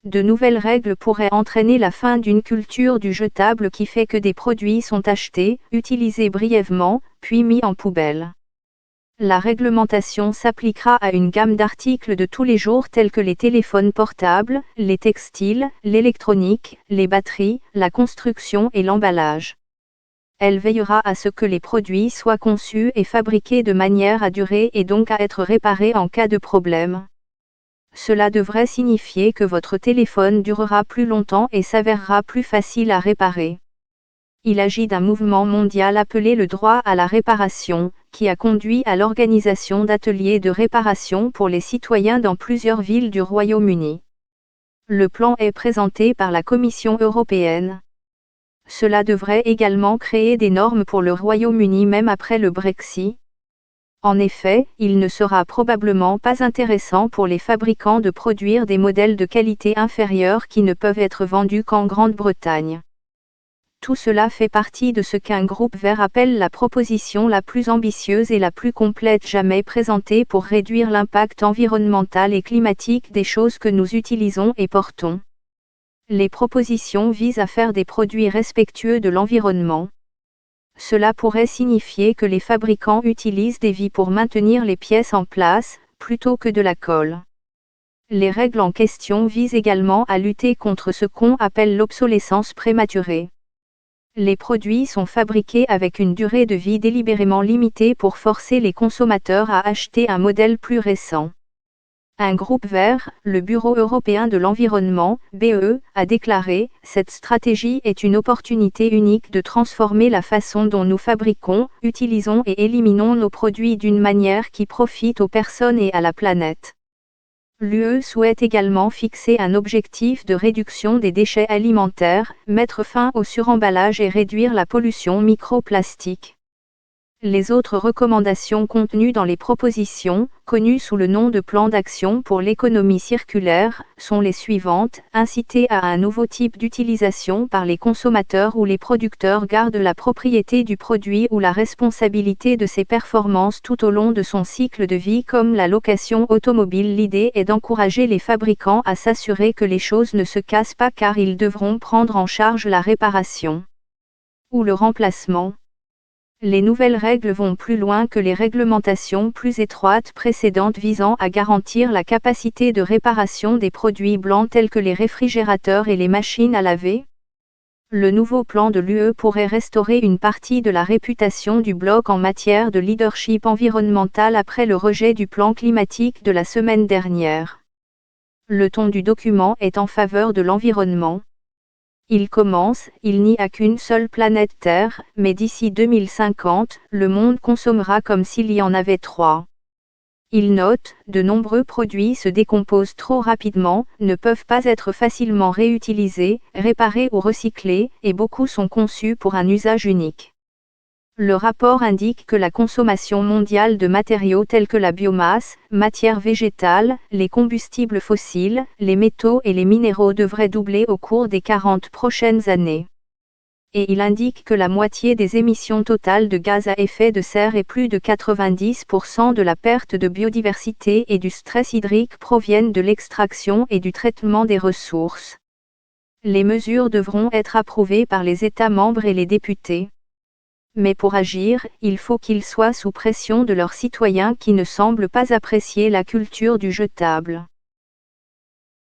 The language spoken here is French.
De nouvelles règles pourraient entraîner la fin d'une culture du jetable qui fait que des produits sont achetés, utilisés brièvement, puis mis en poubelle. La réglementation s'appliquera à une gamme d'articles de tous les jours tels que les téléphones portables, les textiles, l'électronique, les batteries, la construction et l'emballage. Elle veillera à ce que les produits soient conçus et fabriqués de manière à durer et donc à être réparés en cas de problème. Cela devrait signifier que votre téléphone durera plus longtemps et s'avérera plus facile à réparer. Il agit d'un mouvement mondial appelé le droit à la réparation, qui a conduit à l'organisation d'ateliers de réparation pour les citoyens dans plusieurs villes du Royaume-Uni. Le plan est présenté par la Commission européenne. Cela devrait également créer des normes pour le Royaume-Uni même après le Brexit. En effet, il ne sera probablement pas intéressant pour les fabricants de produire des modèles de qualité inférieure qui ne peuvent être vendus qu'en Grande-Bretagne. Tout cela fait partie de ce qu'un groupe vert appelle la proposition la plus ambitieuse et la plus complète jamais présentée pour réduire l'impact environnemental et climatique des choses que nous utilisons et portons. Les propositions visent à faire des produits respectueux de l'environnement. Cela pourrait signifier que les fabricants utilisent des vies pour maintenir les pièces en place, plutôt que de la colle. Les règles en question visent également à lutter contre ce qu'on appelle l'obsolescence prématurée. Les produits sont fabriqués avec une durée de vie délibérément limitée pour forcer les consommateurs à acheter un modèle plus récent. Un groupe vert, le Bureau européen de l'environnement, BE, a déclaré « Cette stratégie est une opportunité unique de transformer la façon dont nous fabriquons, utilisons et éliminons nos produits d'une manière qui profite aux personnes et à la planète. » L'UE souhaite également fixer un objectif de réduction des déchets alimentaires, mettre fin au suremballage et réduire la pollution microplastique. Les autres recommandations contenues dans les propositions, connues sous le nom de plan d'action pour l'économie circulaire, sont les suivantes: inciter à un nouveau type d'utilisation par les consommateurs où les producteurs gardent la propriété du produit ou la responsabilité de ses performances tout au long de son cycle de vie comme la location automobile. L'idée est d'encourager les fabricants à s'assurer que les choses ne se cassent pas car ils devront prendre en charge la réparation ou le remplacement. Les nouvelles règles vont plus loin que les réglementations plus étroites précédentes visant à garantir la capacité de réparation des produits blancs tels que les réfrigérateurs et les machines à laver. Le nouveau plan de l'UE pourrait restaurer une partie de la réputation du bloc en matière de leadership environnemental après le rejet du plan climatique de la semaine dernière. Le ton du document est en faveur de l'environnement. Il n'y a qu'une seule planète Terre, mais d'ici 2050, le monde consommera comme s'il y en avait 3. Il note, de nombreux produits se décomposent trop rapidement, ne peuvent pas être facilement réutilisés, réparés ou recyclés, et beaucoup sont conçus pour un usage unique. Le rapport indique que la consommation mondiale de matériaux tels que la biomasse, matières végétales, les combustibles fossiles, les métaux et les minéraux devrait doubler au cours des 40 prochaines années. Et il indique que la moitié des émissions totales de gaz à effet de serre et plus de 90% de la perte de biodiversité et du stress hydrique proviennent de l'extraction et du traitement des ressources. Les mesures devront être approuvées par les États membres et les députés. Mais pour agir, il faut qu'ils soient sous pression de leurs citoyens qui ne semblent pas apprécier la culture du jetable.